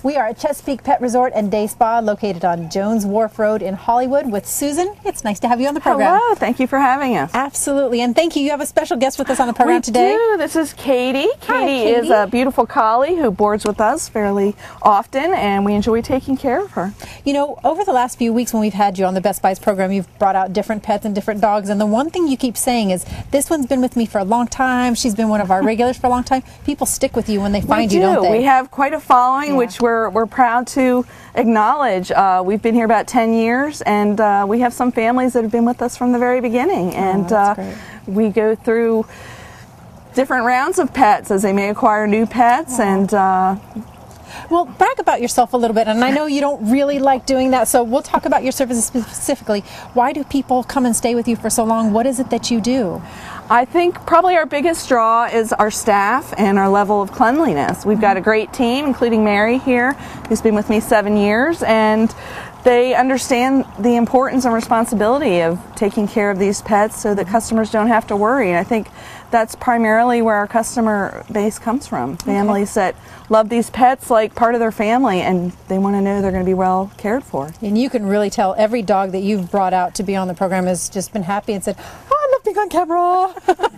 We are at Chesapeake Pet Resort and Day Spa, located on Jones Wharf Road in Hollywood with Susan. It's nice to have you on the program. Hello, thank you for having us. Absolutely, and thank you. You have a special guest with us on the program today. We do. This is Katie. Hi, Katie is a beautiful collie who boards with us fairly often, and we enjoy taking care of her. You know, over the last few weeks when we've had you on the Best Buys program, you've brought out different pets and different dogs, and the one thing you keep saying is, this one's been with me for a long time, she's been one of our regulars for a long time. People stick with you when they find you, don't they? We have quite a following, which we're proud to acknowledge. We've been here about 10 years, and we have some families that have been with us from the very beginning, and we go through different rounds of pets as they may acquire new pets. And well, brag about yourself a little bit, and I know you don't really like doing that, so we'll talk about your services specifically. Why do people come and stay with you for so long? What is it that you do? I think probably our biggest draw is our staff and our level of cleanliness. We've got a great team, including Mary here, who's been with me 7 years, and they understand the importance and responsibility of taking care of these pets so that customers don't have to worry. And I think that's primarily where our customer base comes from. Families that love these pets like part of their family, and they want to know they're going to be well cared for. And you can really tell every dog that you've brought out to be on the program has just been happy and said, "Oh, I love being on camera."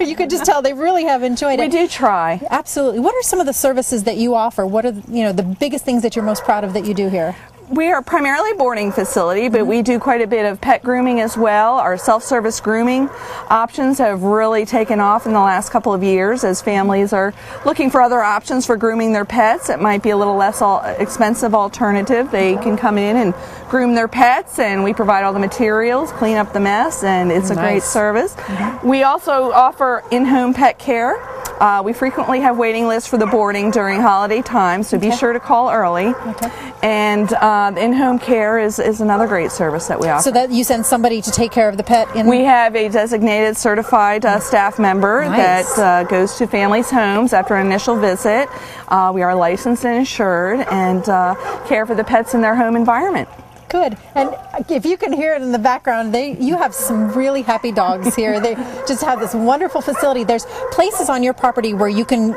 You can just tell they really have enjoyed it. We do try. Absolutely. What are some of the services that you offer? What are the biggest things that you're most proud of that you do here? We are primarily a boarding facility, but we do quite a bit of pet grooming as well. Our self-service grooming options have really taken off in the last couple of years as families are looking for other options for grooming their pets. It might be a little less expensive alternative. They can come in and groom their pets, and we provide all the materials, clean up the mess, and it's a great service. We also offer in-home pet care. We frequently have waiting lists for the boarding during holiday time, so be sure to call early. And in-home care is another great service that we offer. So that you send somebody to take care of the pet? We have a designated certified staff member that goes to families' homes after an initial visit. We are licensed and insured and care for the pets in their home environment. Good. And if you can hear it in the background, you have some really happy dogs here. They just have this wonderful facility. There's places on your property where you can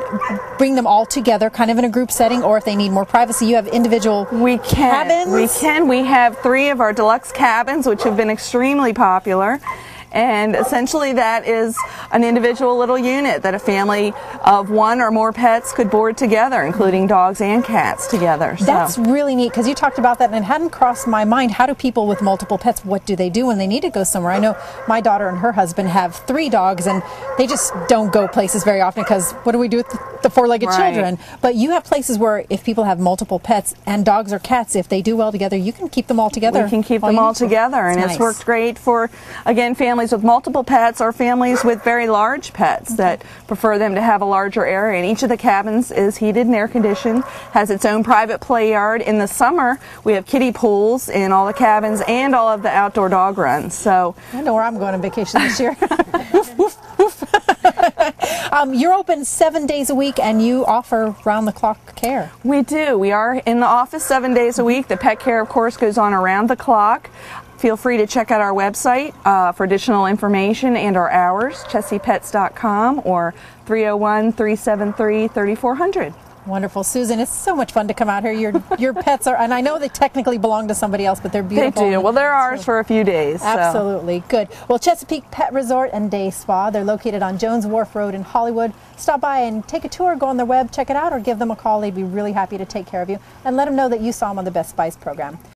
bring them all together, kind of in a group setting, or if they need more privacy, you have individual cabins. We can. We have 3 of our deluxe cabins, which have been extremely popular. And essentially that is an individual little unit that a family of 1 or more pets could board together, including dogs and cats together. That's really neat, because you talked about that and it hadn't crossed my mind. How do people with multiple pets, what do they do when they need to go somewhere? I know my daughter and her husband have 3 dogs, and they just don't go places very often because what do we do with the 4-legged children? But you have places where if people have multiple pets and dogs or cats, if they do well together, you can keep them all together. We can keep them all together, and it's worked great for, again, families with multiple pets or families with very large pets that prefer them to have a larger area. And each of the cabins is heated and air conditioned, has its own private play yard. In the summer, we have kiddie pools in all the cabins and all of the outdoor dog runs. So I know where I'm going on vacation this year. You're open 7 days a week, and you offer round-the-clock care. We do. We are in the office 7 days a week. The pet care, of course, goes on around the clock. Feel free to check out our website for additional information and our hours, chessepets.com or 301-373-3400. Wonderful. Susan, it's so much fun to come out here. Your pets are, and I know they technically belong to somebody else, but they're beautiful. They do. Well, they're ours for a few days. Absolutely. Good. Well, Chesapeake Pet Resort and Day Spa, they're located on Jones Wharf Road in Hollywood. Stop by and take a tour, go on their web, check it out, or give them a call. They'd be really happy to take care of you, and let them know that you saw them on the Best Buys program.